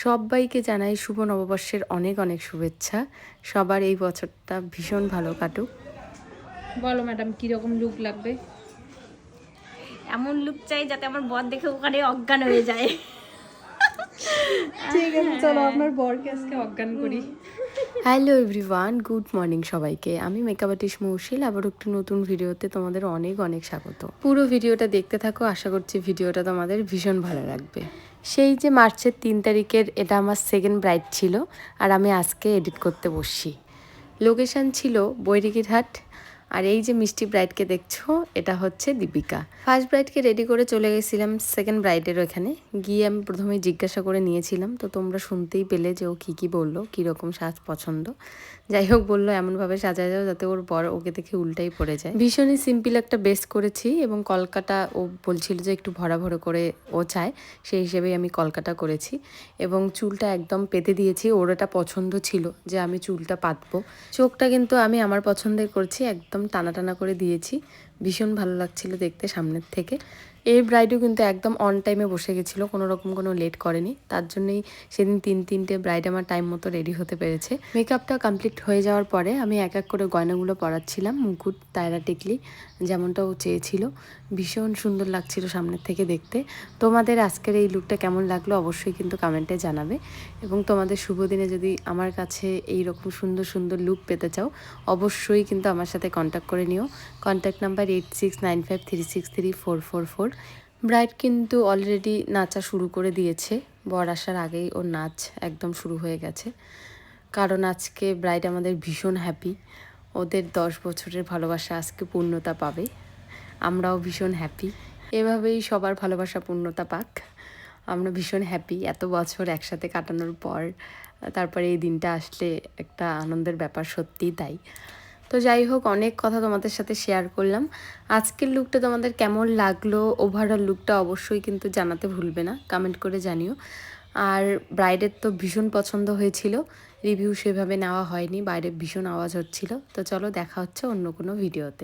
সবাইকে জানাই শুভ নববর্ষের অনেক অনেক শুভেচ্ছা। সবার এই বছরটা ভীষণ ভালো কাটুক। বলো ম্যাডাম কীরকম লুক লাগবে? এমন লুক চাই যাতে আমার বর দেখে ওখানে অজ্ঞান হয়ে যায়। ঠিক আছে, চলো আপনার বরকে আজকে অজ্ঞান করি। হ্যালো এভরিওয়ান, গুড মর্নিং সবাইকে। আমি মেকআপ আর্টিস্ট মৌশিল, আবার একটি নতুন ভিডিওতে তোমাদের অনেক অনেক স্বাগত। পুরো ভিডিওটা দেখতে থাকো, আশা করছি ভিডিওটা তোমাদের ভীষণ ভালো লাগবে। সেই যে মার্চের 3 তারিখের এটা আমার সেকেন্ড ব্রাইড ছিল, আর আমি আজকে এডিট করতে বসছি। লোকেশান ছিল বৈরিকিরহাট। আর এই যে মিষ্টি ব্রাইডকে দেখছো, এটা হচ্ছে দীপিকা। ফার্স্ট ব্রাইডকে রেডি করে চলে গেছিলাম সেকেন্ড ব্রাইডের ওখানে গিয়ে। আমি প্রথমে জিজ্ঞাসা করে নিয়েছিলাম, তো তোমরা শুনতেই পেলে যে ও কী বললো, কীরকম সাজ পছন্দ। যাই হোক, বললো এমনভাবে সাজা যাও যাতে ওর বর ওকে দেখে উল্টাই পড়ে যায়। ভীষণই সিম্পল একটা বেস করেছি, এবং কলকাতা ও বলছিল যে একটু ভরা ভরে করে ও চায়, সেই হিসেবেই আমি কলকাতা করেছি। এবং চুলটা একদম পেতে দিয়েছি, ওর এটা পছন্দ ছিল যে আমি চুলটা পাতবো। চোখটা কিন্তু আমি আমার পছন্দের করছি, একদম টানা টানা করে দিয়েছি। ভীষণ ভালো লাগছিল দেখতে সামনের থেকে। এই ব্রাইডও কিন্তু একদম অন টাইমে বসে গেছিলো, কোনো রকম কোনো লেট করেনি। তার জন্যই সেদিন তিনটে ব্রাইড আমার টাইম মতো রেডি হতে পেরেছে। মেকআপটা কমপ্লিট হয়ে যাওয়ার পরে আমি এক এক করে গয়নাগুলো পরাচ্ছিলাম, মুকুট, তায়রা, টিকলি, যেমনটা ও চেয়েছিল। ভীষণ সুন্দর লাগছিল সামনের থেকে দেখতে। তোমাদের আজকের এই লুকটা কেমন লাগলো অবশ্যই কিন্তু কমেন্টে জানাবে। এবং তোমাদের শুভ দিনে যদি আমার কাছে এই রকম সুন্দর সুন্দর লুক পেতে চাও, অবশ্যই কিন্তু আমার সাথে কন্ট্যাক্ট করে নিও। Contact number 8695363444। ব্রাইড কিন্তু অলরেডি নাচা শুরু করে দিয়েছে, বর আসার আগেই ওর নাচ একদম শুরু হয়ে গেছে। কারণ আজকে ব্রাইড আমাদের ভীষণ হ্যাপি, ওদের 10 বছরের ভালোবাসা আজকে পূর্ণতা পাবে। আমরাও ভীষণ হ্যাপি, এভাবেই সবার ভালোবাসা পূর্ণতা পাক। আমরা ভীষণ হ্যাপি এত বছর একসাথে কাটানোর পর। তারপরে এই দিনটা আসলে একটা আনন্দের ব্যাপার, সত্যিই তাই। তো যাই হোক, অনেক কথা তোমাদের সাথে শেয়ার করলাম। আজকের লুকটা তোমাদের কেমন লাগলো, ওভারঅল লুকটা অবশ্যই কিন্তু জানাতে ভুলবে না, কমেন্ট করে জানিও। আর ব্রাইডের তো ভীষণ পছন্দ হয়েছিল, রিভিউ সেভাবে নেওয়া হয়নি, বাইরে ভীষণ আওয়াজ হচ্ছিল। তো চলো, দেখা হচ্ছে অন্য কোনো ভিডিওতে।